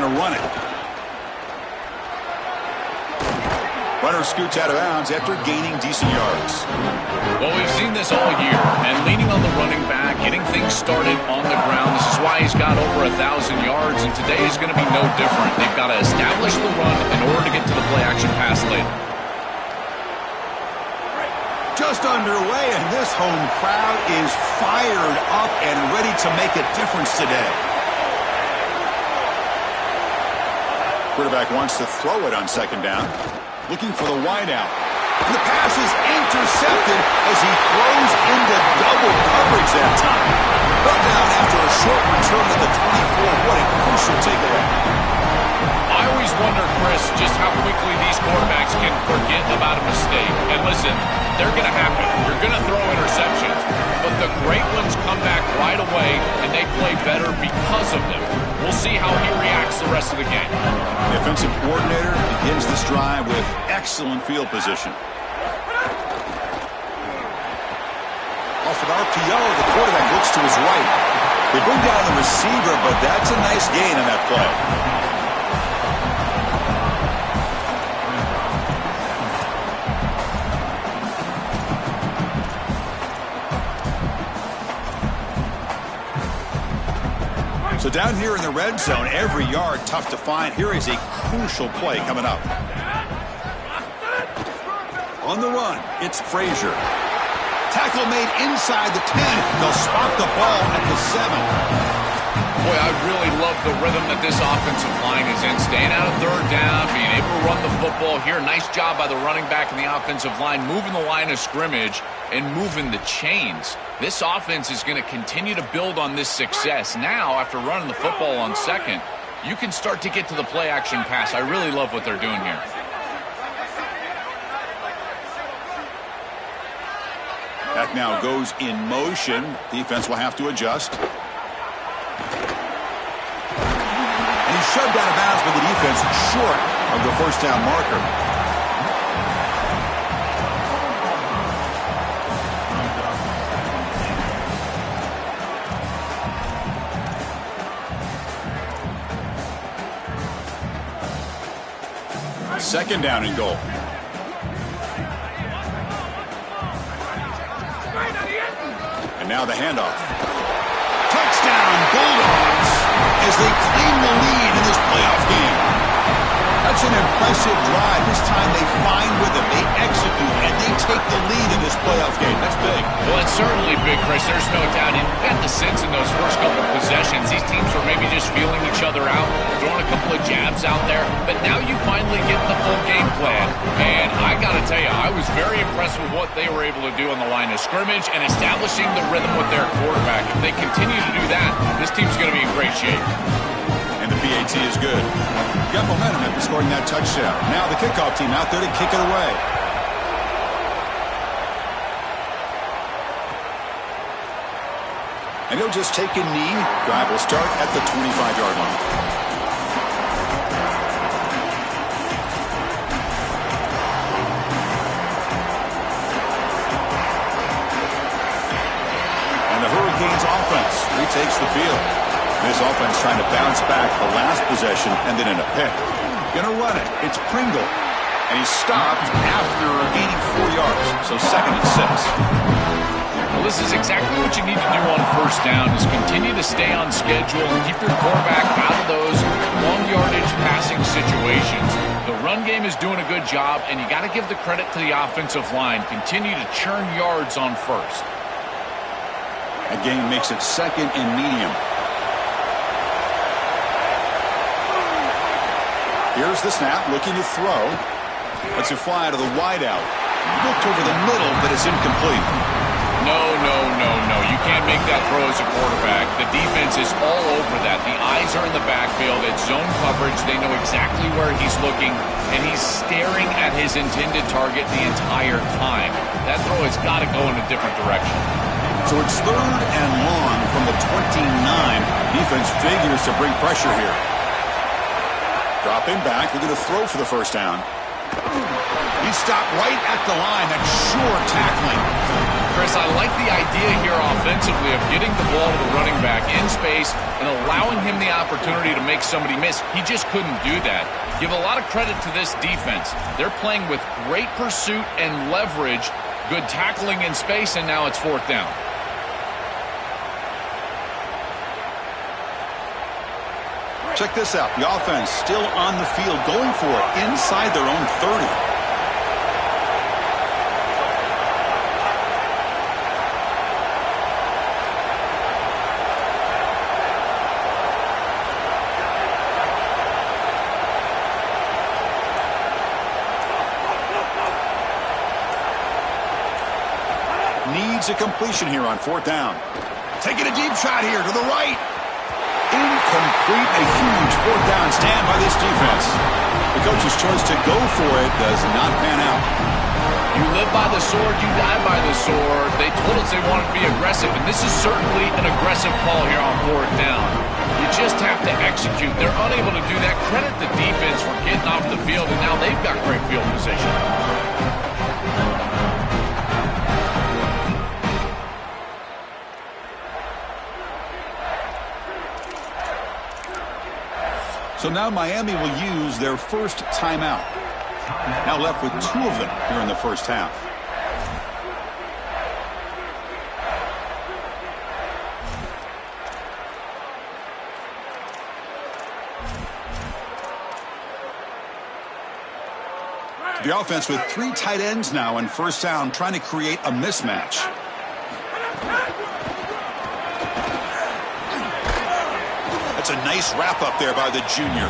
to run it. Runner scoots out of bounds after gaining decent yards. Well, we've seen this all year, and leaning on the running back, getting things started on the ground. This is why he's got over 1,000 yards, and today is going to be no different. They've got to establish the run in order to get to the play-action pass later. Just underway, and this home crowd is fired up and ready to make a difference today. Quarterback wants to throw it on second down. Looking for the wideout. And the pass is intercepted as he throws into double coverage that time. Brought down after a short return at the 24. What a crucial takeaway. I always wonder, Chris, just how quickly these quarterbacks can forget about a mistake. And listen, they're going to happen. You're going to throw interceptions. But the great ones come back right away, and they play better because of them. We'll see how he reacts the rest of the game. The offensive coordinator begins this drive with excellent field position. Off an RPO, the quarterback looks to his right. They bring down the receiver, but that's a nice gain on that play. So down here in the red zone, every yard tough to find. Here is a crucial play coming up. On the run, it's Frazier. Tackle made inside the 10. They'll spot the ball at the 7. Boy, I really love the rhythm that this offensive line is in. Staying out of third down, being able to run the football here. Nice job by the running back and the offensive line, moving the line of scrimmage and moving the chains. This offense is going to continue to build on this success. Now, after running the football on second, you can start to get to the play-action pass. I really love what they're doing here. That now goes in motion. Defense will have to adjust. And he's shoved out of bounds by the defense short of the first down marker. Second down and goal. And now the handoff. Touchdown, Bulldogs, as they claim the lead in this playoff game. That's an impressive drive. This time they find rhythm, they execute, and they take the lead in this playoff game. That's big. Well, it's certainly big, Chris. There's no doubt. You got the sense in those first couple of possessions, these teams were maybe just feeling each other out, throwing a couple of jabs out there. But now you finally get the full game plan. And I got to tell you, I was very impressed with what they were able to do on the line of scrimmage and establishing the rhythm with their quarterback. If they continue to do that, this team's going to be in great shape. And the PAT is good. Got momentum after scoring that touchdown. Now the kickoff team out there to kick it away. And he'll just take a knee. Drive will start at the 25-yard line. And the Hurricanes offense retakes the field. This offense trying to bounce back the last possession, ended in a pick. Gonna run it. It's Pringle. And he's stopped after gaining 4 yards. So 2nd and 6. Well, this is exactly what you need to do on first down, is continue to stay on schedule and keep your quarterback out of those long yardage passing situations. The run game is doing a good job, and you got to give the credit to the offensive line. Continue to churn yards on first. That game makes it 2nd and medium. Here's the snap, looking to throw. Lets it fly to the wideout. Looked over the middle, but it's incomplete. No. You can't make that throw as a quarterback. The defense is all over that. The eyes are in the backfield. It's zone coverage. They know exactly where he's looking, and he's staring at his intended target the entire time. That throw has got to go in a different direction. So it's 3rd and long from the 29. Defense figures to bring pressure here. Dropping back. They're going to throw for the first down. He stopped right at the line. That's sure tackling. Chris, I like the idea here offensively of getting the ball to the running back in space and allowing him the opportunity to make somebody miss. He just couldn't do that. Give a lot of credit to this defense. They're playing with great pursuit and leverage, good tackling in space, and now it's 4th down. Check this out. The offense still on the field, going for it inside their own 30. Needs a completion here on 4th down. Taking a deep shot here to the right. Incomplete. A huge 4th down stand by this defense. The coach's choice to go for it does not pan out. You live by the sword, you die by the sword. They told us they wanted to be aggressive, and this is certainly an aggressive call here on 4th down. You just have to execute. They're unable to do that. Credit the defense for getting off the field, and now they've got great field position. So now Miami will use their first timeout. Now left with 2 of them here in the first half. The offense with 3 tight ends now in first down, trying to create a mismatch. That's a nice wrap up there by the junior.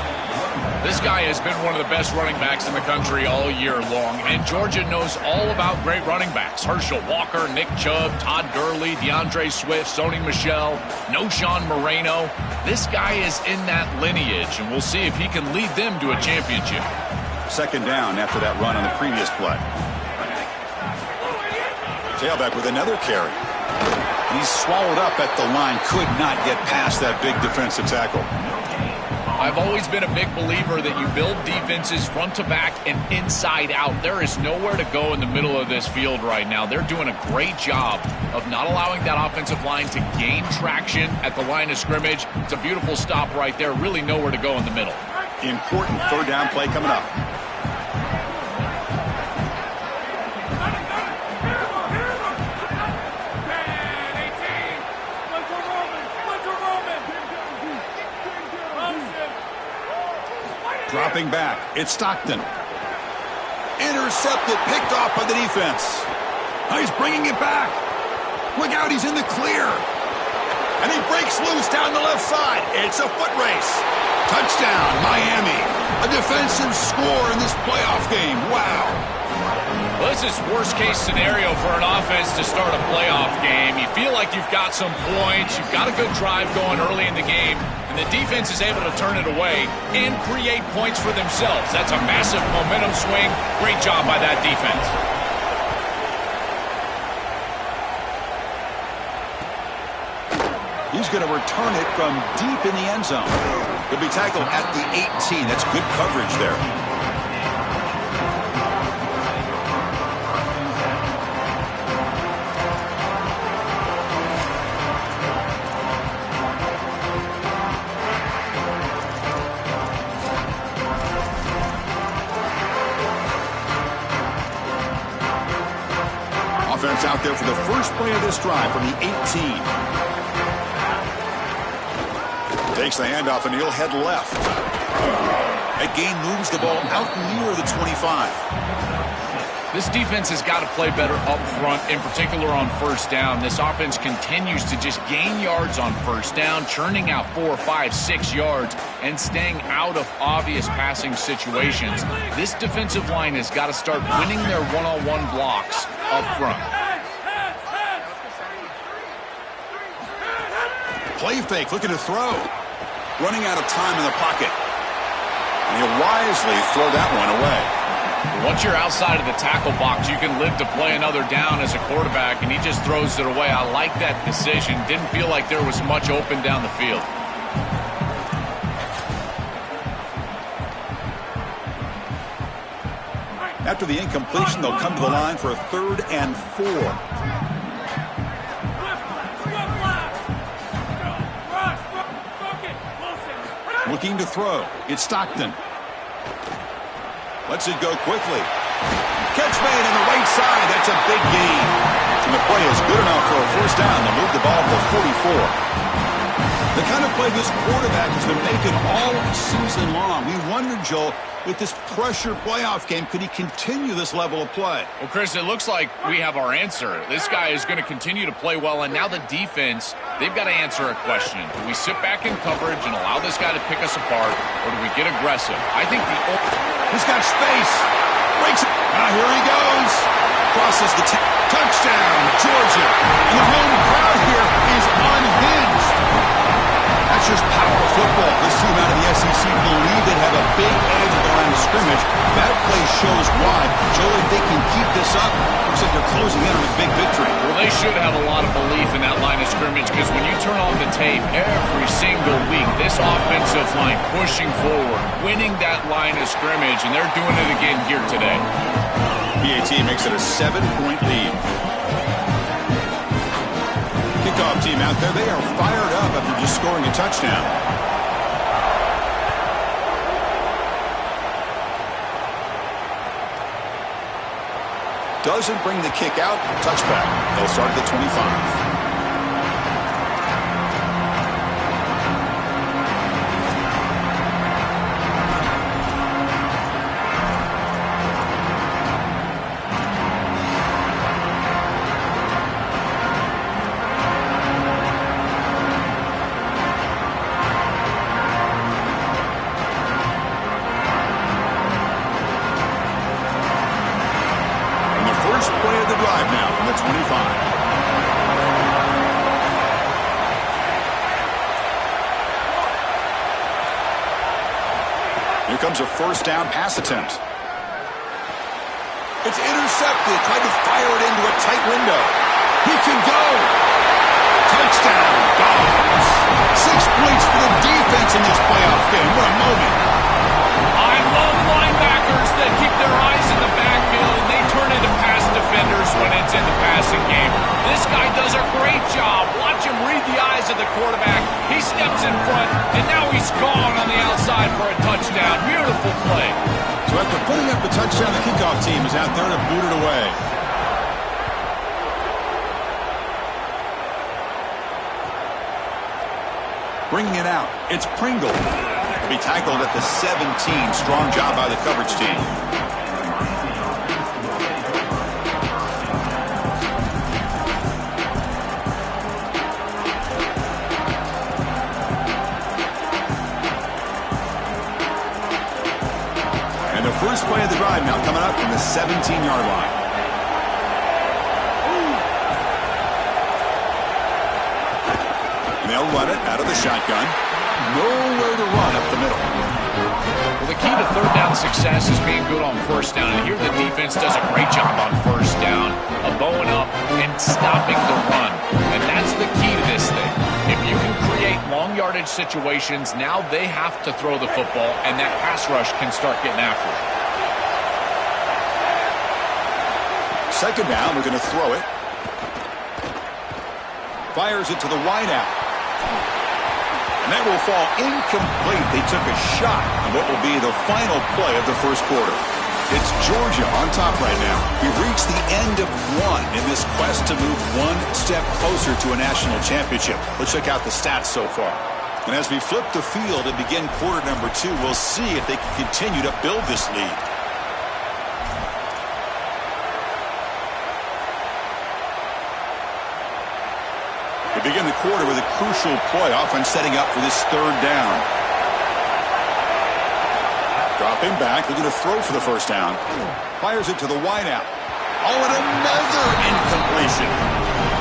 This guy has been one of the best running backs in the country all year long, and Georgia knows all about great running backs. Herschel Walker, Nick Chubb, Todd Gurley, DeAndre Swift, Sony Michel, Noshawn Moreno. This guy is in that lineage, and we'll see if he can lead them to a championship. 2nd down after that run on the previous play. Tailback with another carry. He's swallowed up at the line, could not get past that big defensive tackle. I've always been a big believer that you build defenses front to back and inside out. There is nowhere to go in the middle of this field right now. They're doing a great job of not allowing that offensive line to gain traction at the line of scrimmage. It's a beautiful stop right there. Really nowhere to go in the middle. Important 3rd down play coming up. Dropping back, it's Stockton. Intercepted, picked off by the defense. Now he's bringing it back. Look out, he's in the clear. And he breaks loose down the left side. It's a foot race. Touchdown, Miami. A defensive score in this playoff game. Wow. Well, this is worst-case scenario for an offense to start a playoff game. You feel like you've got some points, you've got a good drive going early in the game, and the defense is able to turn it away and create points for themselves. That's a massive momentum swing. Great job by that defense. He's going to return it from deep in the end zone. He'll be tackled at the 18. That's good coverage there. Offense out there for the first play of this drive from the 18. Takes the handoff and he'll head left. That gain moves the ball out near the 25. This defense has got to play better up front, in particular on first down. This offense continues to just gain yards on first down, churning out 4, 5, 6 yards, and staying out of obvious passing situations. This defensive line has got to start winning their one-on-one blocks up front. Play fake, looking to throw. Running out of time in the pocket. And he'll wisely throw that one away. Once you're outside of the tackle box, you can live to play another down as a quarterback, and he just throws it away. I like that decision. Didn't feel like there was much open down the field. After the incompletion, they'll come to the line for a 3rd and 4. Looking to throw. It's Stockton. Lets it go quickly. Catch made on the right side. That's a big gain. And the play is good enough for a first down. They'll move the ball to the 44. The kind of play this quarterback has been making all season long. We wondered, Joel, with this pressure playoff game, could he continue this level of play? Well, Chris, it looks like we have our answer. This guy is going to continue to play well, and now the defense, they've got to answer a question. Do we sit back in coverage and allow this guy to pick us apart, or do we get aggressive? I think he's got space. Breaks it. Now here he goes. Crosses the touchdown, Georgia. And the home crowd here is unhinged. That's just power football. This team out of the SEC believe they have a big edge at the line of scrimmage. That play shows why. Joe, if they can keep this up, looks like they're closing in on a big victory. Well, they should have a lot of belief in that line of scrimmage, because when you turn on the tape every single week, this offensive line pushing forward, winning that line of scrimmage, and they're doing it again here today. PAT makes it a 7-point lead. Kickoff team out there, they are fired up after just scoring a touchdown. Doesn't bring the kick out. Touchback. They'll start at the 25. Comes a first down pass attempt. It's intercepted. Tried to fire it into a tight window. He can go. Touchdown, Dogs. 6 points for the defense in this playoff game. What a moment. I love linebackers that keep their eyes in the backfield and they turn into pass defenders when it's in the passing game. This guy does a great job. Watch him read the eyes of the quarterback. He steps in front, and now he's gone on the outside for a touchdown. Beautiful play. So after putting up the touchdown, the kickoff team is out there to boot it away. Bringing it out, it's Pringle. He'll be tackled at the 17. Strong job by the coverage team. First play of the drive now coming up from the 17-yard line. And they'll run it out of the shotgun. Nowhere to run up the middle. Well, the key to third down success is being good on first down. And here the defense does a great job on first down of bowing up and stopping the run. And that's the key to this thing. If you can create long yardage situations, now they have to throw the football, and that pass rush can start getting after it. Second down, we're going to throw it. Fires it to the wideout. And that will fall incomplete. They took a shot on what will be the final play of the first quarter. It's Georgia on top right now. We've reached the end of one in this quest to move one step closer to a national championship. Let's check out the stats so far. And as we flip the field and begin quarter number 2, we'll see if they can continue to build this lead. We begin the quarter with a crucial play, offense setting up for this third down. Dropping back, looking to throw for the first down. Fires it to the wideout. Oh, and another incompletion.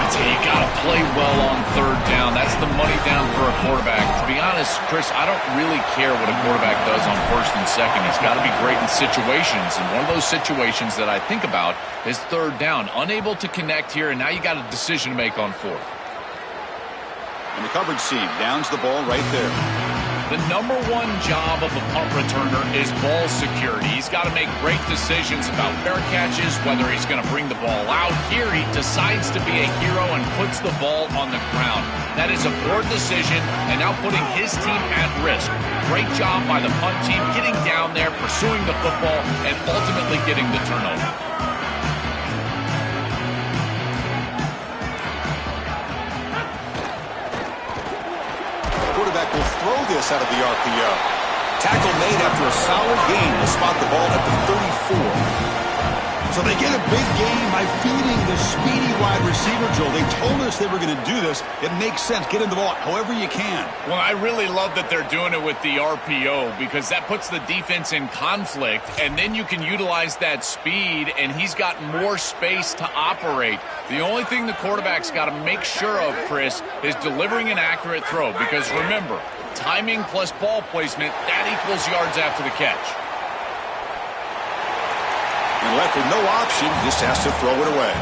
I tell you, you got to play well on third down. That's the money down for a quarterback. To be honest, Chris, I don't really care what a quarterback does on first and second. He's got to be great in situations. And one of those situations that I think about is third down. Unable to connect here, and now you got a decision to make on fourth. And the coverage team downs the ball right there. The number one job of a punt returner is ball security. He's got to make great decisions about fair catches, whether he's going to bring the ball out. Here he decides to be a hero and puts the ball on the ground. That is a poor decision and now putting his team at risk. Great job by the punt team getting down there, pursuing the football, and ultimately getting the turnover. Quarterback will throw this out of the RPO. Tackle made after a solid gain to spot the ball at the 34. So they get a big gain by feeding the speedy wide receiver, Joel. They told us they were going to do this. It makes sense. Get him the ball however you can. Well, I really love that they're doing it with the RPO because that puts the defense in conflict, and then you can utilize that speed, and he's got more space to operate. The only thing the quarterback's got to make sure of, Chris, is delivering an accurate throw because, remember, timing plus ball placement, that equals yards after the catch. And left with no option, just has to throw it away.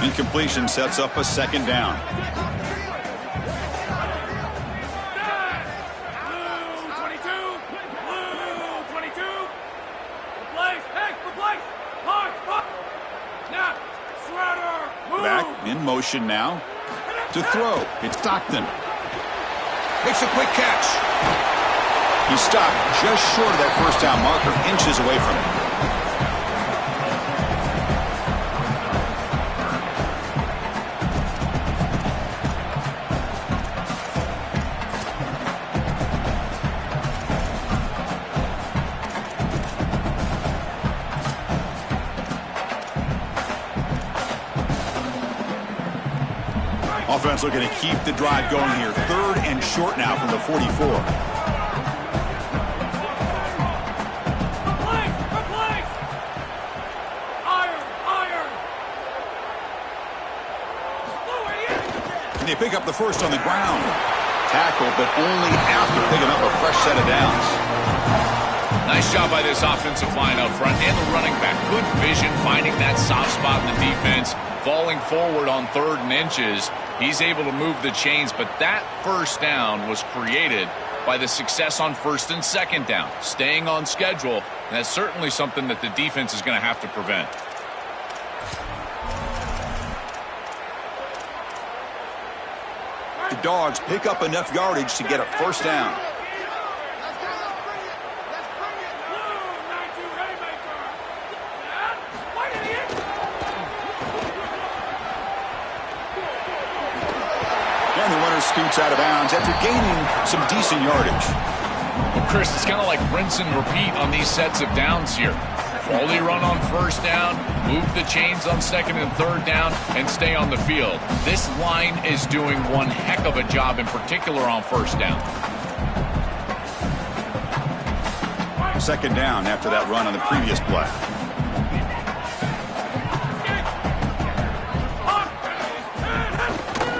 Incompletion sets up a second down. Back in motion now to throw. It's Stockton. Makes a quick catch. He stopped just short of that first down marker, inches away from it. Offense looking to keep the drive going here. Third and short now from the 44. And they pick up the first on the ground. Tackle, but only after picking up a fresh set of downs. Nice job by this offensive line up front and the running back. Good vision, finding that soft spot in the defense, falling forward on 3rd and inches. He's able to move the chains, but that first down was created by the success on 1st and 2nd down. Staying on schedule, and that's certainly something that the defense is going to have to prevent. The Dogs pick up enough yardage to get a first down. And the runner scoots out of bounds after gaining some decent yardage. Well, Chris, it's kind of like rinse and repeat on these sets of downs here. Quality run on 1st down, move the chains on 2nd and 3rd down, and stay on the field. This line is doing one heck of a job, in particular on 1st down. 2nd down after that run on the previous play.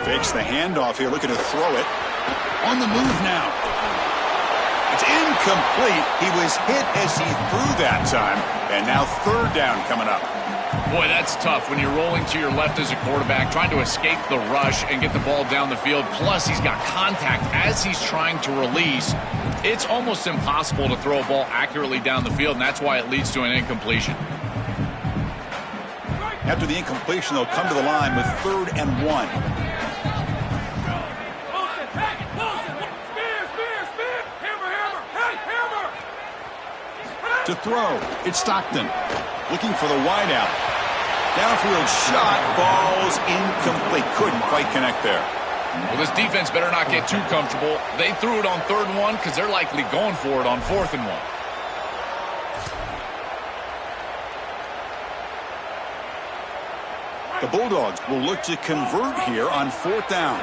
Fakes the handoff here, looking to throw it. On the move now. It's incomplete. He was hit as he threw that time. And now 3rd down coming up. Boy, that's tough when you're rolling to your left as a quarterback, trying to escape the rush and get the ball down the field. Plus, he's got contact as he's trying to release. It's almost impossible to throw a ball accurately down the field, and that's why it leads to an incompletion. After the incompletion, they'll come to the line with 3rd and 1. To throw, it's Stockton looking for the wideout. Downfield shot falls incomplete. Couldn't quite connect there. Well, this defense better not get too comfortable. They threw it on 3rd and 1 because they're likely going for it on 4th and 1. The Bulldogs will look to convert here on 4th down.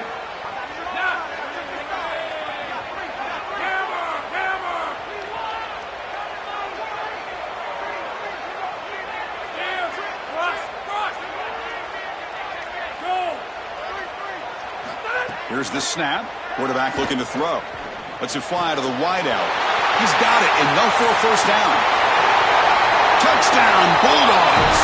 Here's the snap. Quarterback looking to throw. Lets it fly to the wideout. He's got it, enough for a first down. Touchdown, Bulldogs.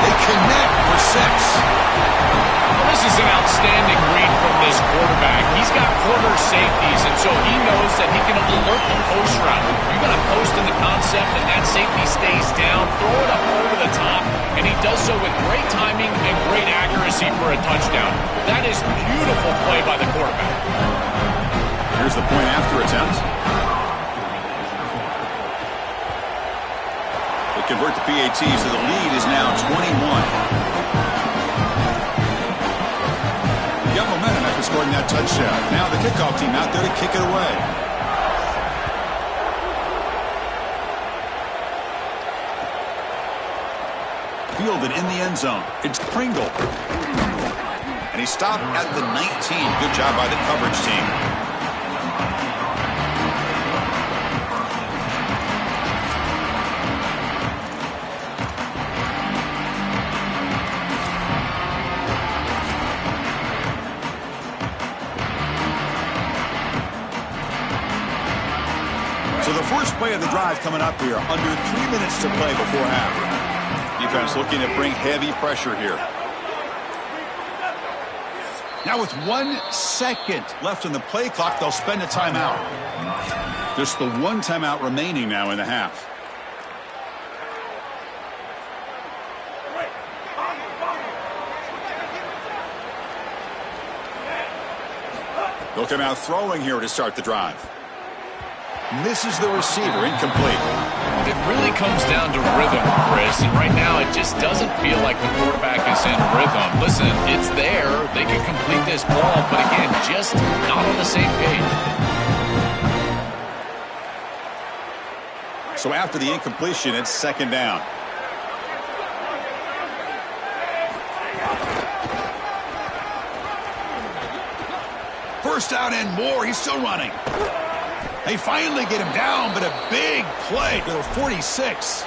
They connect for 6. Well, this is an outstanding read from this quarterback. He's got corner safeties, and so he knows that he can alert the post route. You're going to post in the concept, and that safety stays down. Throw it up over the top, and he does so with great timing and great accuracy for a touchdown. That is beautiful play by the quarterback. Here's the point after attempt. They convert the PAT, so the lead is now 21. Got momentum after scoring that touchdown. Now the kickoff team out there to kick it away. Fielded in the end zone. It's Pringle. And he stopped at the 19. Good job by the coverage team. So the first play of the drive coming up here. Under 3 minutes to play before half. Defense looking to bring heavy pressure here. Now with 1 second left in the play clock, they'll spend a timeout. Just the one timeout remaining now in the half. They'll come out throwing here to start the drive. Misses the receiver, incomplete. It really comes down to rhythm, Chris, and right now it just doesn't feel like the quarterback is in rhythm. Listen, it's there. They can complete this ball, but again, just not on the same page. So after the incompletion, it's second down. First out and more. He's still running. They finally get him down, but a big play to the 46.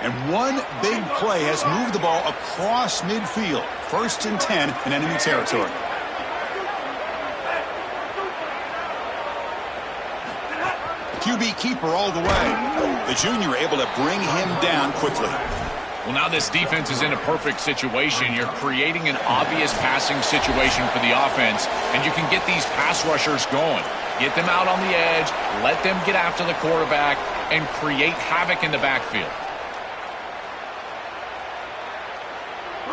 And one big play has moved the ball across midfield. 1st and 10 in enemy territory. QB keeper all the way. The junior able to bring him down quickly. Well, now this defense is in a perfect situation. You're creating an obvious passing situation for the offense, and you can get these pass rushers going. Get them out on the edge, let them get after the quarterback, and create havoc in the backfield.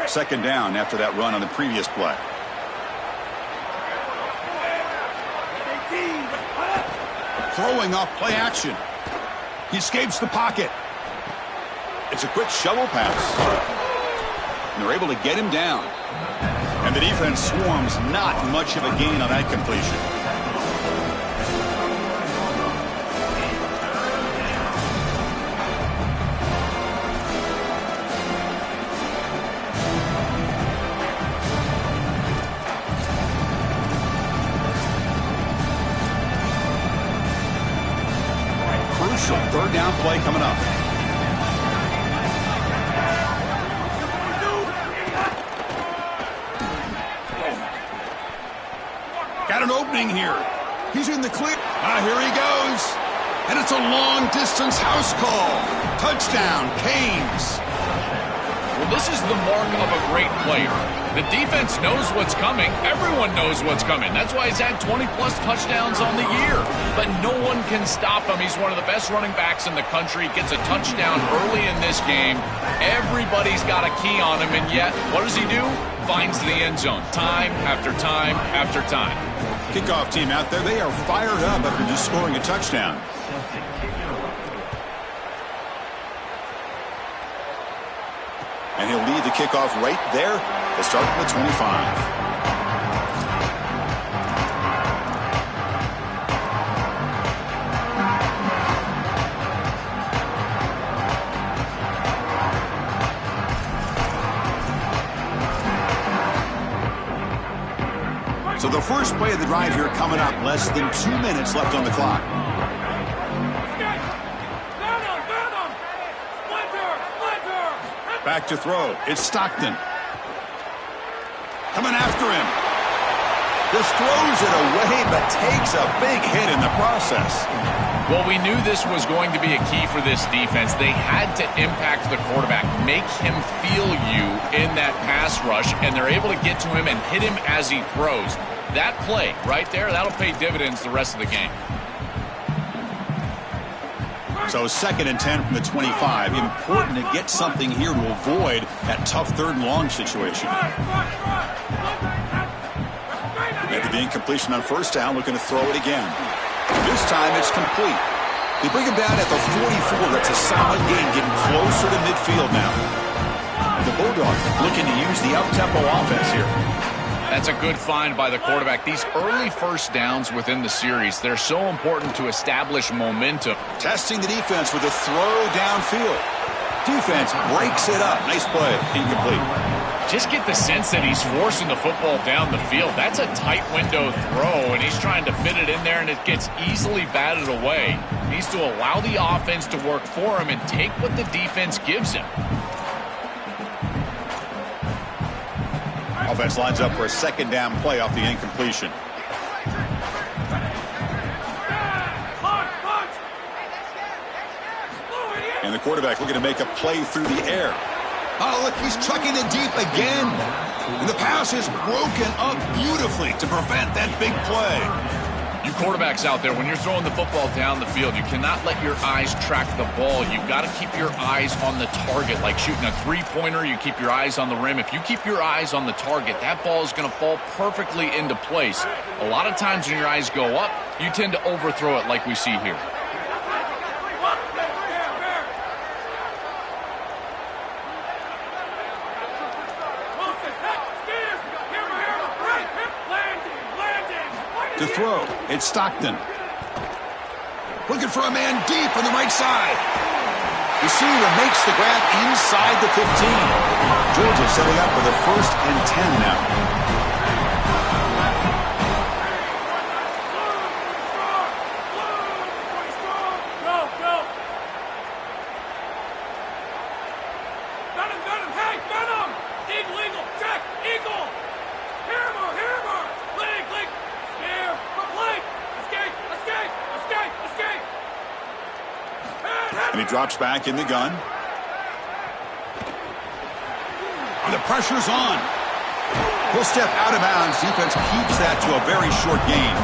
Second down after that run on the previous play. Throwing off play action. He escapes the pocket. It's a quick shovel pass. And they're able to get him down. And the defense swarms, not much of a gain on that completion. Third down play coming up. Got an opening here. He's in the clear. Here he goes. And it's a long-distance house call. Touchdown, Canes. Well, this is the mark of a great player. The defense knows what's coming. Everyone knows what's coming. That's why he's had 20-plus touchdowns on the year. But no one can stop him. He's one of the best running backs in the country. Gets a touchdown early in this game. Everybody's got a key on him, and yet, what does he do? Finds the end zone time after time after time. Kickoff team out there, they are fired up after just scoring a touchdown. And he'll lead the kickoff right there to start at the 25. So the first play of the drive here coming up. Less than 2 minutes left on the clock. Back to throw. It's Stockton. Coming after him. Just throws it away, but takes a big hit in the process. Well, we knew this was going to be a key for this defense. They had to impact the quarterback, make him feel you in that pass rush, and they're able to get to him and hit him as he throws. That play right there, that'll pay dividends the rest of the game. So 2nd and 10 from the 25. Important to get something here to avoid that tough 3rd and long situation. After the incompletion on 1st down, looking to throw it again. This time it's complete. They bring him down at the 44. That's a solid gain, getting closer to midfield now. The Bulldogs looking to use the up-tempo offense here. That's a good find by the quarterback. These early 1st downs within the series, they're so important to establish momentum. Testing the defense with a throw downfield. Defense breaks it up. Nice play. Incomplete. Just get the sense that he's forcing the football down the field. That's a tight window throw, and he's trying to fit it in there, and it gets easily batted away. He needs to allow the offense to work for him and take what the defense gives him. Offense lines up for a 2nd down play off the incompletion. And the quarterback looking to make a play through the air. Oh, look, he's chucking it deep again. And the pass is broken up beautifully to prevent that big play. You quarterbacks out there, when you're throwing the football down the field, you cannot let your eyes track the ball. You've got to keep your eyes on the target. Like shooting a 3-pointer, you keep your eyes on the rim. If you keep your eyes on the target, that ball is going to fall perfectly into place. A lot of times when your eyes go up, you tend to overthrow it like we see here. To throw, it's Stockton. Looking for a man deep on the right side. Receiver makes the grab inside the 15. Georgia setting up for the 1st and 10 now. And he drops back in the gun. And the pressure's on. He'll step out of bounds. Defense keeps that to a very short gain.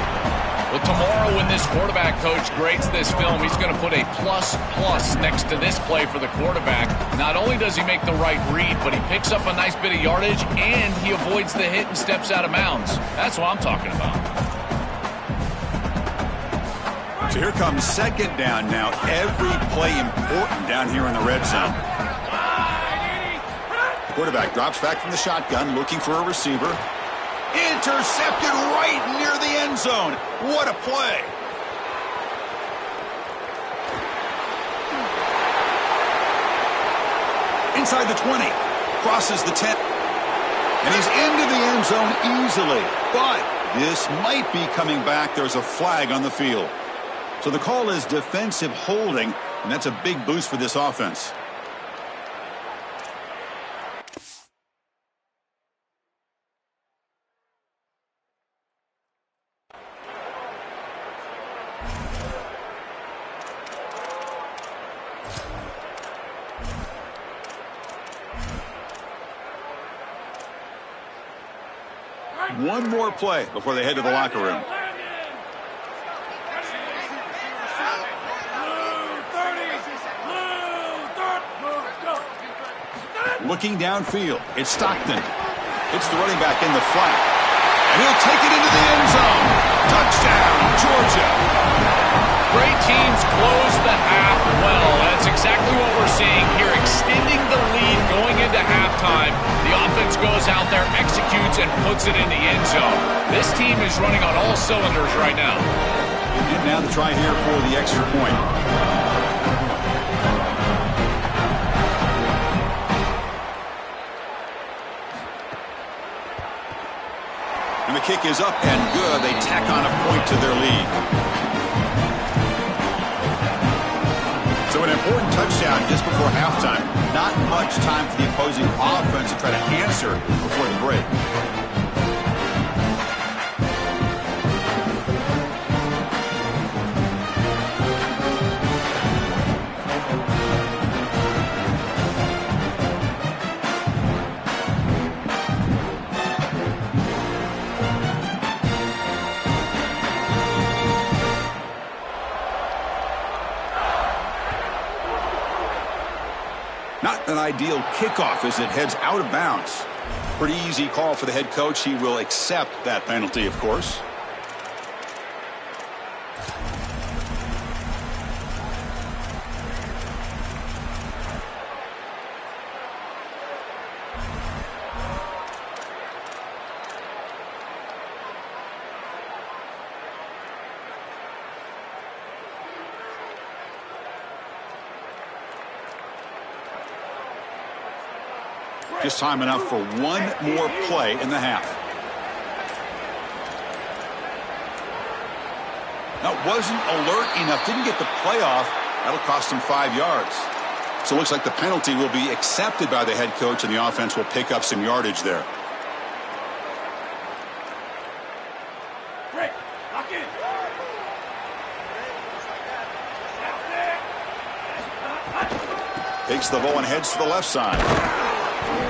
Well, tomorrow when this quarterback coach grades this film, he's going to put a plus next to this play for the quarterback. Not only does he make the right read, but he picks up a nice bit of yardage, and he avoids the hit and steps out of bounds. That's what I'm talking about. So here comes 2nd down now. Every play important down here in the red zone. Quarterback drops back from the shotgun, looking for a receiver. Intercepted right near the end zone. What a play. Inside the 20. Crosses the 10. And he's into the end zone easily. But this might be coming back. There's a flag on the field. So the call is defensive holding, and that's a big boost for this offense. One more play before they head to the locker room. Looking downfield, it's Stockton. Hits the running back in the flat. And he'll take it into the end zone. Touchdown, Georgia. Great teams close the half well. That's exactly what we're seeing here, extending the lead going into halftime. The offense goes out there, executes, and puts it in the end zone. This team is running on all cylinders right now. And now the try here for the extra point. And the kick is up and good. They tack on a point to their lead. So an important touchdown just before halftime. not much time for the opposing offense to try to answer before the break. Not an ideal kickoff as it heads out of bounds. Pretty easy call for the head coach. He will accept that penalty, of course. Just time enough for one more play in the half. That wasn't alert enough. Didn't get the play off. That'll cost him 5 yards. So it looks like the penalty will be accepted by the head coach, and the offense will pick up some yardage there. Break. Lock in. Takes the ball and heads to the left side.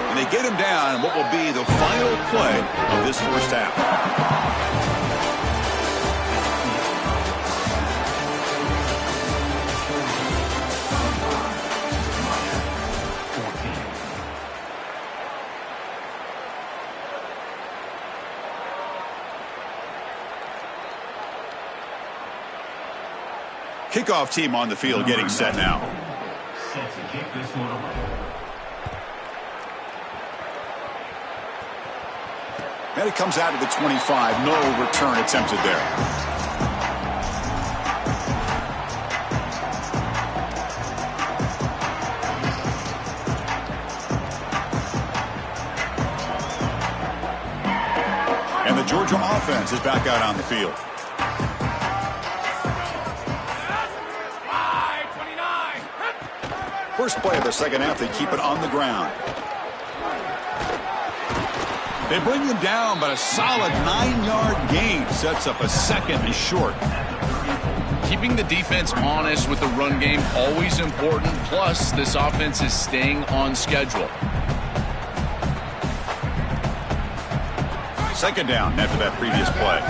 And they get him down in what will be the final play of this first half. Kickoff team on the field getting set now. Set to kick this one away. And it comes out of the 25. No return attempted there. And the Georgia offense is back out on the field. First play of the second half, they keep it on the ground. They bring him down, but a solid 9-yard gain sets up a second and short. Keeping the defense honest with the run game, always important. Plus, this offense is staying on schedule. Second down after that previous play.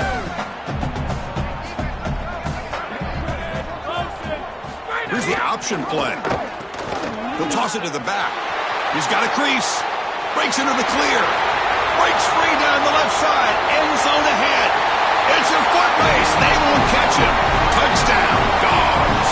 Here's the option play. He'll toss it to the back. He's got a crease. Breaks into the clear. Breaks free down the left side. End zone ahead. It's a foot race. They won't catch him. Touchdown, Dogs.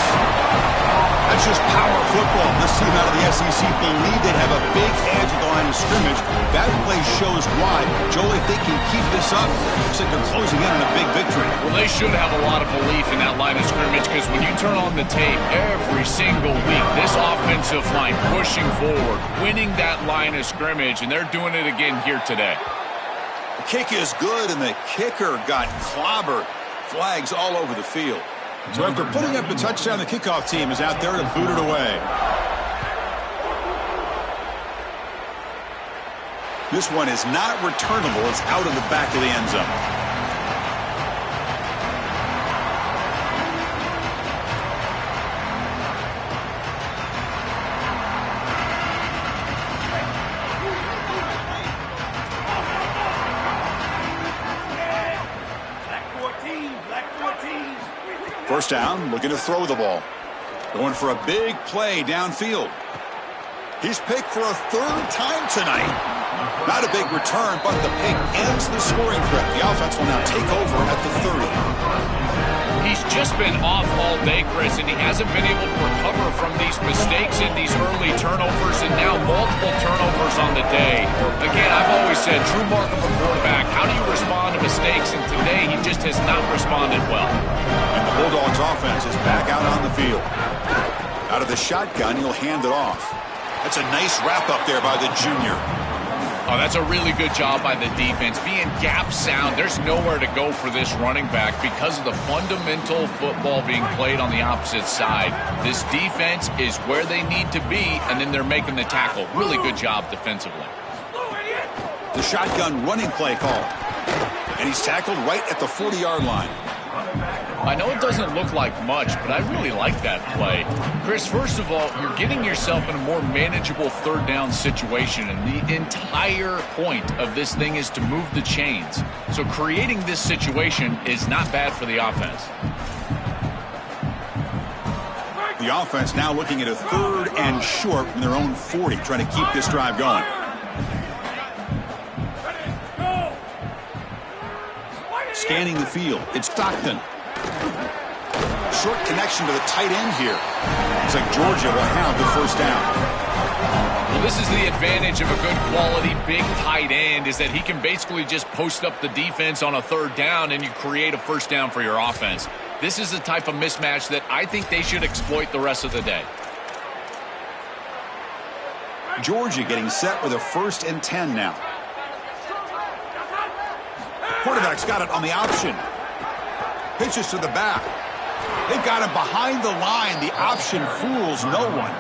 That's just power football. This team out of the SEC believe they have a big edge at the line of scrimmage. That play shows why. Joel, if they can keep this up, looks like they're closing in on a big victory. Well, they should have a lot of belief in that line of scrimmage, because when you turn on the tape every single week, this offensive line pushing forward, winning that line of scrimmage, and they're doing it again here today. The kick is good, and the kicker got clobbered. Flags all over the field. So after putting up the touchdown, the kickoff team is out there to boot it away. This one is not returnable. It's out of the back of the end zone. First down, looking to throw the ball. Going for a big play downfield. He's picked for a third time tonight. Not a big return, but the pick ends the scoring threat. The offense will now take over at the 30. He's just been off all day, Chris, and he hasn't been able to recover from these mistakes and these early turnovers, and now multiple turnovers on the day. Again, I've always said, true mark of a quarterback, how do you respond to mistakes? And today, he just has not responded well. And the Bulldogs offense is back out on the field. Out of the shotgun, he'll hand it off. That's a nice wrap up there by the junior. Oh, that's a really good job by the defense. Being gap sound, there's nowhere to go for this running back because of the fundamental football being played on the opposite side. This defense is where they need to be, and then they're making the tackle. Really good job defensively. The shotgun running play call. And he's tackled right at the 40-yard line. I know it doesn't look like much, but I really like that play. Chris, first of all, you're getting yourself in a more manageable third down situation, and the entire point of this thing is to move the chains. So creating this situation is not bad for the offense. The offense now looking at a 3rd and short from their own 40, trying to keep this drive going. Scanning the field, it's Stockton. Short connection to the tight end here. Looks like Georgia will have the first down. Well, this is the advantage of a good quality big tight end, is that he can basically just post up the defense on a 3rd down and you create a first down for your offense. This is the type of mismatch that I think they should exploit the rest of the day. Georgia getting set with a 1st and 10 now. Quarterback's got it on the option. Pitches to the back. They've got him behind the line. The option fools no one.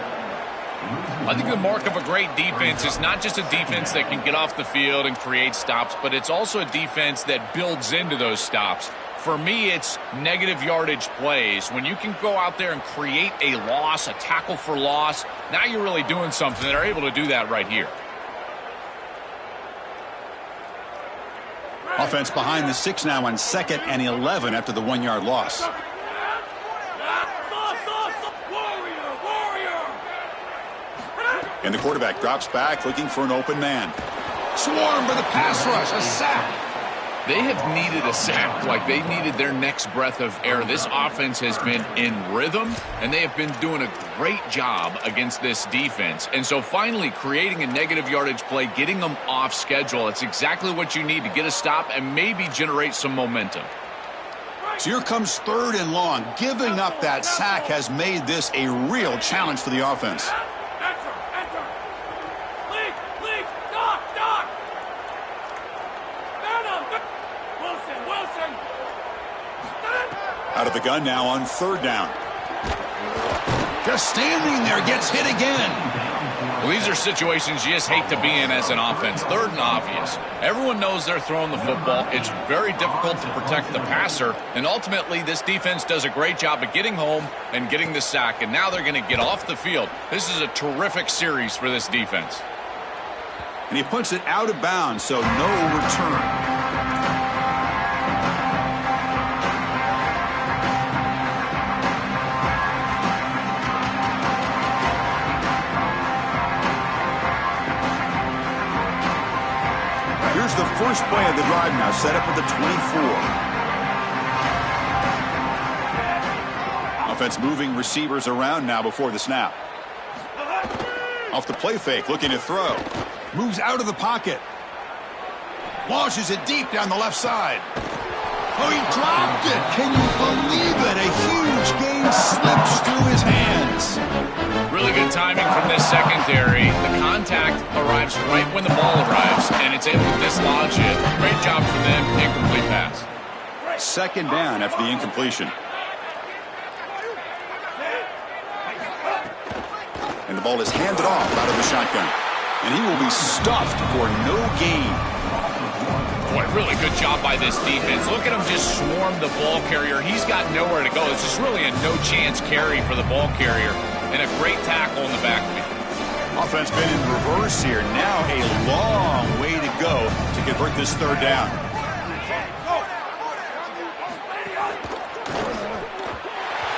I think the mark of a great defense is not just a defense that can get off the field and create stops, but it's also a defense that builds into those stops. For me, it's negative yardage plays. When you can go out there and create a loss, a tackle for loss, now you're really doing something. They're able to do that right here. Offense behind the 6 now on 2nd and 11 after the 1-yard loss. And the quarterback drops back looking for an open man. Swarmed by the pass rush, a sack. They have needed a sack like they needed their next breath of air. This offense has been in rhythm, and they have been doing a great job against this defense. And so finally creating a negative yardage play, getting them off schedule, it's exactly what you need to get a stop and maybe generate some momentum. So here comes 3rd and long. Giving up that sack has made this a real challenge for the offense. Out of the gun now on 3rd down. Just standing there, gets hit again. Well, these are situations you just hate to be in as an offense. 3rd and obvious. Everyone knows they're throwing the football. It's very difficult to protect the passer, and ultimately this defense does a great job of getting home and getting the sack, and now they're going to get off the field. This is a terrific series for this defense. And he puts it out of bounds, so no return. Here's the first play of the drive now, set up at the 24. Offense moving receivers around now before the snap. Off the play fake, looking to throw. Moves out of the pocket. Launches it deep down the left side. Oh, he dropped it. Can you believe it? A huge gain slips through his hands. Really good timing from this secondary. The contact arrives right when the ball arrives, and it's able to dislodge it. Great job for them. Incomplete pass. 2nd down after the incompletion. And the ball is handed off out of the shotgun. And he will be stuffed for no gain. Boy, really good job by this defense. Look at him just swarm the ball carrier. He's got nowhere to go. This is really a no-chance carry for the ball carrier. And a great tackle in the backfield. Offense been in reverse here. Now a long way to go to convert this 3rd down.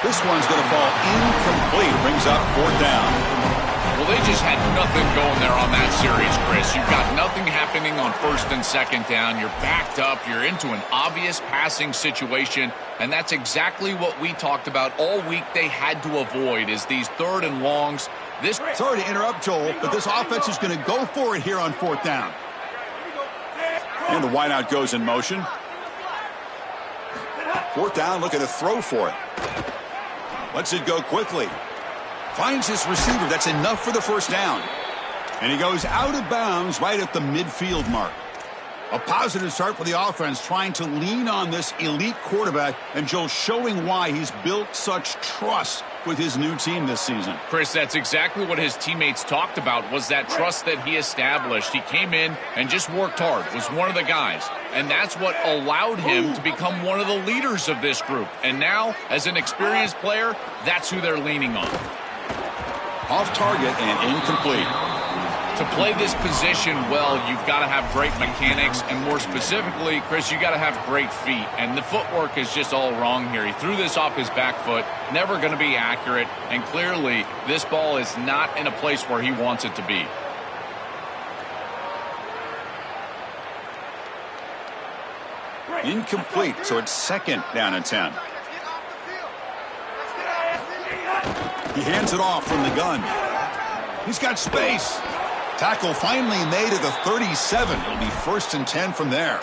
This one's going to fall incomplete. Brings up 4th down. Well, they just had nothing going there on that series, Chris. You've got nothing happening on 1st and 2nd down. You're backed up. You're into an obvious passing situation, and that's exactly what we talked about all week they had to avoid is these 3rd and longs. Sorry to interrupt, Joel, but this offense is going to go for it here on 4th down. And the wideout goes in motion. 4th down, looking to throw for it. Lets it go quickly. Finds his receiver. That's enough for the first down. And he goes out of bounds right at the midfield mark. A positive start for the offense, trying to lean on this elite quarterback, and Joe showing why he's built such trust with his new team this season. Chris, that's exactly what his teammates talked about, was that trust that he established. He came in and just worked hard, was one of the guys. And that's what allowed him to become one of the leaders of this group. And now, as an experienced player, that's who they're leaning on. Off target and incomplete. To play this position well, you've got to have great mechanics, and more specifically, Chris, you got to have great feet. And the footwork is just all wrong here. He threw this off his back foot, never going to be accurate, and clearly this ball is not in a place where he wants it to be. Incomplete, so it's 2nd down and 10. He hands it off from the gun. He's got space. Tackle finally made at the 37. It'll be 1st and 10 from there.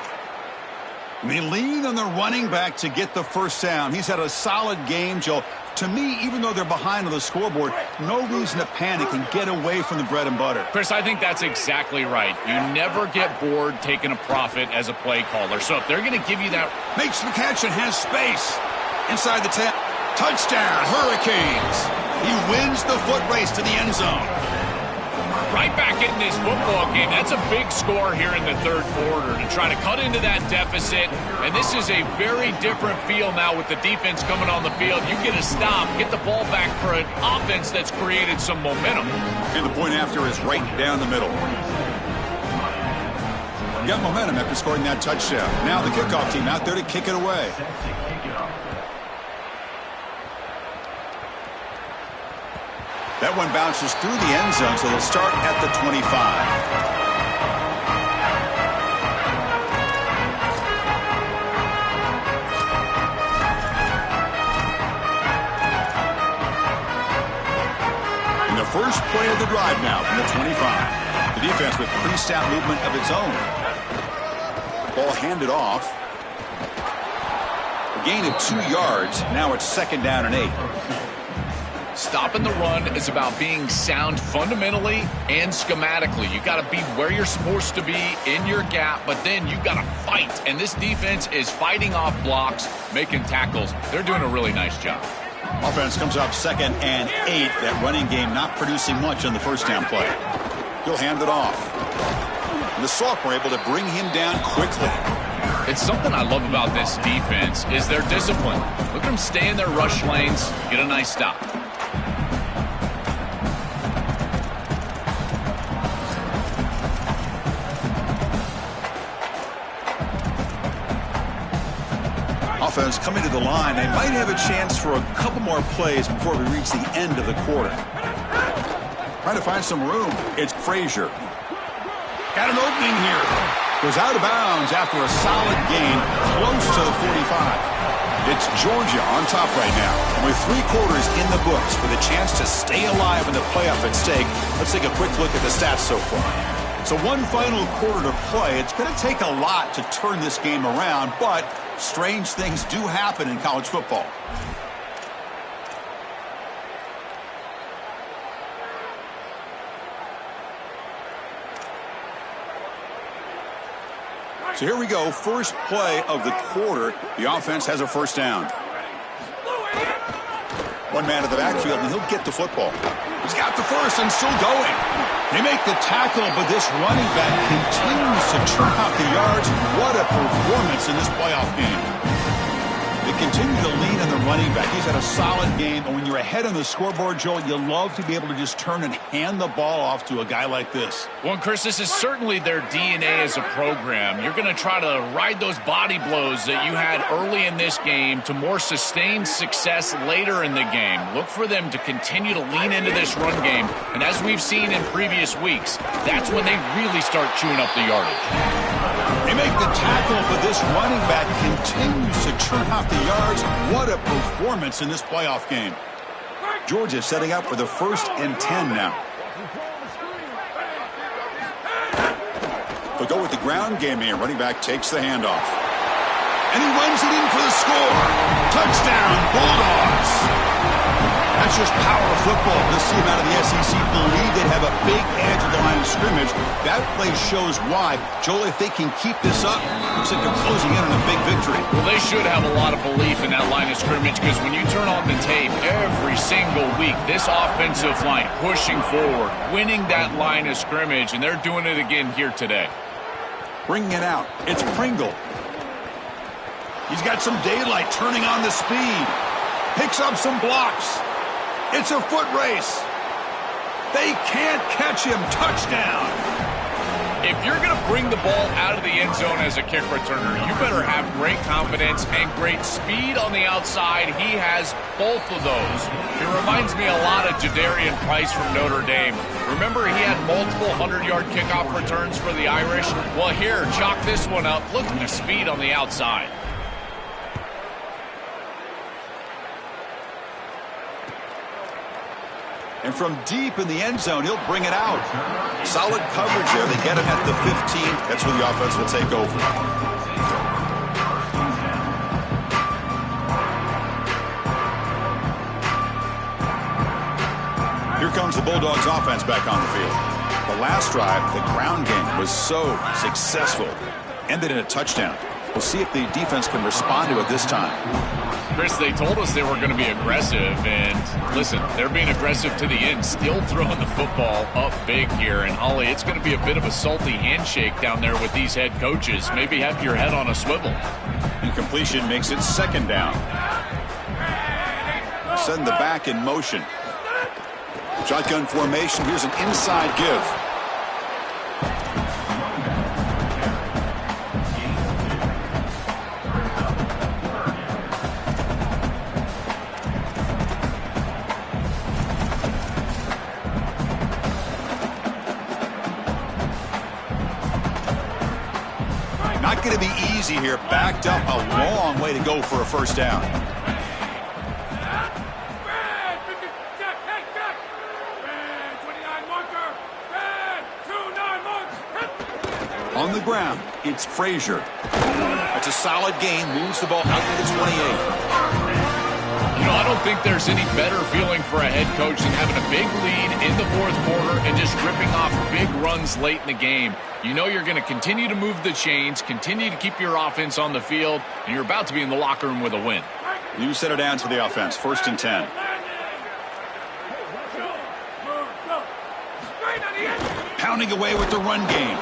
And they lean on the running back to get the first down. He's had a solid game, Joe. To me, even though they're behind on the scoreboard, no reason to panic and get away from the bread and butter. Chris, I think that's exactly right. You never get bored taking a profit as a play caller. So if they're going to give you that... Makes the catch and has space. Inside the 10. Touchdown, Hurricanes. He wins the foot race to the end zone. Right back in this football game. That's a big score here in the 3rd quarter to try to cut into that deficit. And this is a very different feel now with the defense coming on the field. You get a stop, get the ball back for an offense that's created some momentum. And the point after is right down the middle. Got momentum after scoring that touchdown. Now the kickoff team out there to kick it away. That one bounces through the end zone, so they'll start at the 25. And the first play of the drive now from the 25. The defense with pretty stout movement of its own. Ball handed off. A gain of 2 yards. Now it's 2nd down and 8. Stopping the run is about being sound fundamentally and schematically. You got to be where you're supposed to be in your gap, but then you got to fight. And this defense is fighting off blocks, making tackles. They're doing a really nice job. Offense comes up 2nd and 8. That running game not producing much on the first down play. He'll hand it off. And the sophomore able to bring him down quickly. It's something I love about this defense is their discipline. Look at them stay in their rush lanes, get a nice stop. Offense coming to the line. They might have a chance for a couple more plays before we reach the end of the quarter. Trying to find some room. It's Frazier. Got an opening here. Goes out of bounds after a solid gain close to the 45. It's Georgia on top right now. And with 3 quarters in the books with a chance to stay alive in the playoff at stake, let's take a quick look at the stats so far. So one final quarter to play. It's going to take a lot to turn this game around, but strange things do happen in college football. So here we go, first play of the quarter. The offense has a first down. One man in the backfield, and he'll get the football. He's got the first and still going. They make the tackle, but this running back continues to churn out the yards. What a performance in this playoff game. They continue to lean on the running back. He's had a solid game, and when you're ahead on the scoreboard, Joel, you love to be able to just turn and hand the ball off to a guy like this. Well, Chris, this is certainly their DNA as a program. You're going to try to ride those body blows that you had early in this game to more sustained success later in the game. Look for them to continue to lean into this run game, and as we've seen in previous weeks, that's when they really start chewing up the yardage. They make the tackle, but this running back continues to churn out the yards. What a performance in this playoff game. Georgia setting up for the 1st and 10 now. They'll go with the ground game here. Running back takes the handoff. And he runs it in for the score. Touchdown, Bulldogs. That's just power of football. This team out of the SEC believe they have a big edge at the line of scrimmage. That play shows why. Joel, if they can keep this up, looks like they're closing in on a big victory. Well, they should have a lot of belief in that line of scrimmage because when you turn on the tape every single week, this offensive line pushing forward, winning that line of scrimmage, and they're doing it again here today. Bringing it out. It's Pringle. He's got some daylight turning on the speed. Picks up some blocks. It's a foot race. They can't catch him. Touchdown. If you're going to bring the ball out of the end zone as a kick returner, you better have great confidence and great speed on the outside. He has both of those. It reminds me a lot of Jadarian Price from Notre Dame. Remember, he had multiple 100-yard kickoff returns for the Irish? Well, here, chalk this one up. Look at the speed on the outside. And from deep in the end zone, he'll bring it out. Solid coverage there. They get him at the 15. That's where the offense will take over. Here comes the Bulldogs offense back on the field. The last drive, the ground game was so successful. Ended in a touchdown. We'll see if the defense can respond to it this time. Chris, they told us they were going to be aggressive, and listen, they're being aggressive to the end, still throwing the football up big here. And, Ollie, it's going to be a bit of a salty handshake down there with these head coaches. Maybe have your head on a swivel. Incompletion makes it second down. Send the back in motion. Shotgun formation. Here's an inside give. Not going to be easy here. Backed up a long way to go for a first down. On the ground, it's Frazier. That's a solid gain. Moves the ball out to the 28. You know, I don't think there's any better feeling for a head coach than having a big lead in the fourth quarter and just ripping off big runs late in the game. You know you're going to continue to move the chains, continue to keep your offense on the field, and you're about to be in the locker room with a win. You set it down to the offense. 1st and 10. Pounding away with the run game.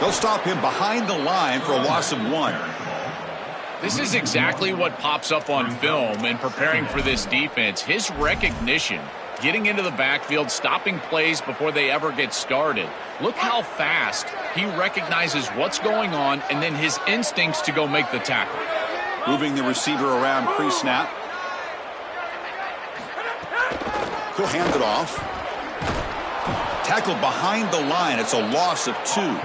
They'll stop him behind the line for a loss of 1. This is exactly what pops up on film in preparing for this defense. His recognition, getting into the backfield, stopping plays before they ever get started. Look how fast he recognizes what's going on and then his instincts to go make the tackle. Moving the receiver around pre-snap. He'll hand it off. Tackle behind the line. It's a loss of 2.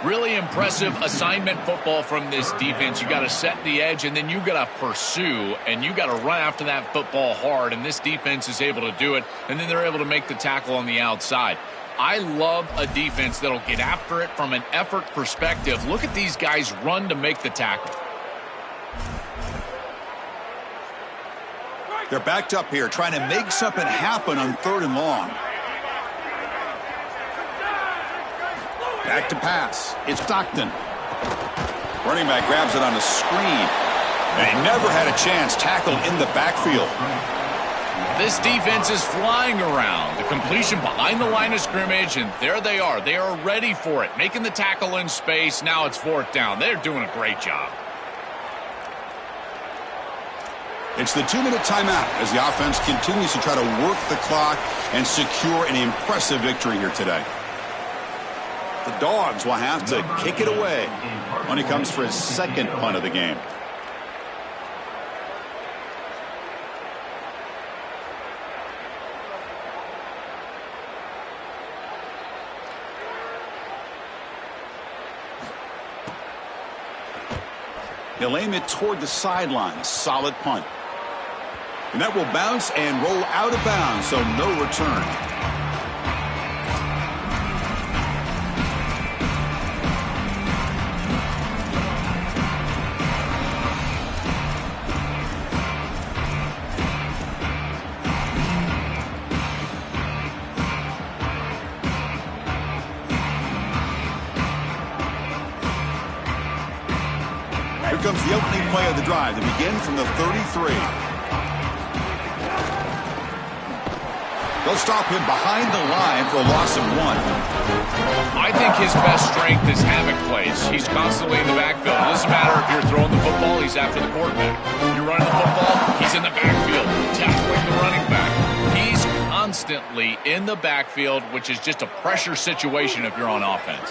Really impressive assignment football from this defense. You got to set the edge, and then you got to pursue, and you got to run after that football hard, and this defense is able to do it, and then they're able to make the tackle on the outside. I love a defense that'll get after it from an effort perspective. Look at these guys run to make the tackle. They're backed up here, trying to make something happen on 3rd and long. Back to pass. It's Stockton. Running back grabs it on a screen. And he never had a chance. Tackled in the backfield. This defense is flying around. The completion behind the line of scrimmage, and there they are. They are ready for it. Making the tackle in space. Now it's 4th down. They're doing a great job. It's the 2-minute timeout as the offense continues to try to work the clock and secure an impressive victory here today. The Dogs will have to kick it away when he comes for his 2nd punt of the game. He'll aim it toward the sideline. Solid punt. And that will bounce and roll out of bounds, so no return. Here comes the opening play of the drive. They begin from the 33. They'll stop him behind the line for a loss of 1. I think his best strength is havoc plays. He's constantly in the backfield. It doesn't matter if you're throwing the football, he's after the quarterback. You're running the football, he's in the backfield, tackling the running back. He's constantly in the backfield, which is just a pressure situation if you're on offense.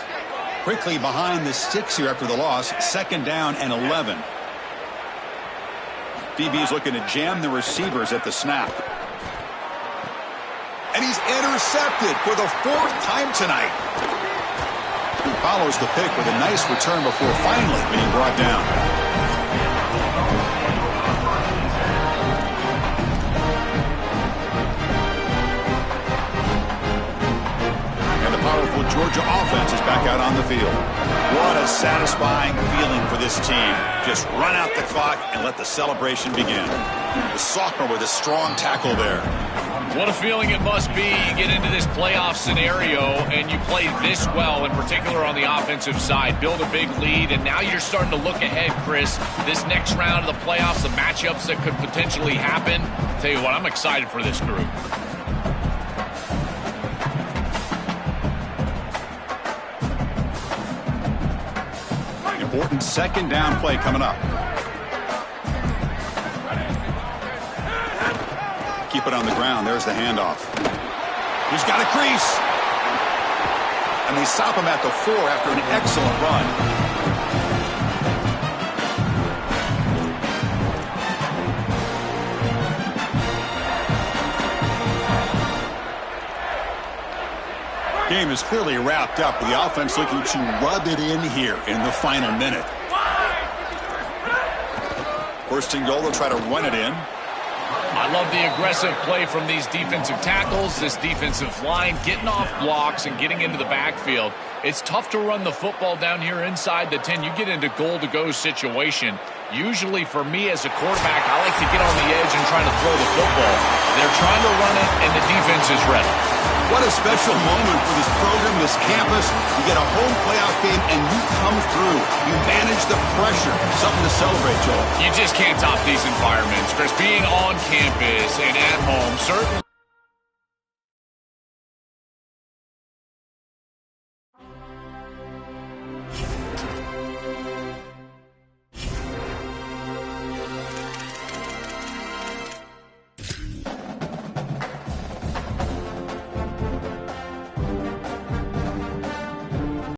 Quickly behind the sticks here after the loss. 2nd down and 11. DB is looking to jam the receivers at the snap. And he's intercepted for the 4th time tonight. He follows the pick with a nice return before finally being brought down. And the powerful Georgia offense is back out on the field. What a satisfying feeling for this team. Just run out the clock and let the celebration begin. The sophomore with a strong tackle there. What a feeling it must be. You get into this playoff scenario and you play this well, in particular on the offensive side. Build a big lead, and now you're starting to look ahead, Chris. This next round of the playoffs, the matchups that could potentially happen. I'll tell you what, I'm excited for this group. Important 2nd down play coming up. Keep it on the ground. There's the handoff. He's got a crease. And they stop him at the 4 after an excellent run. Game is clearly wrapped up with the offense looking to rub it in here in the final minute. 1st and goal, they'll try to run it in. I love the aggressive play from these defensive tackles, this defensive line, getting off blocks and getting into the backfield. It's tough to run the football down here inside the 10. You get into goal-to-go situation. Usually for me as a quarterback, I like to get on the edge and try to throw the football. They're trying to run it, and the defense is ready. What a special moment for this program, this campus. You get a home playoff game, and you come through. You manage the pressure. Something to celebrate, Joel. You just can't top these environments, Chris. Being on campus and at home, certainly.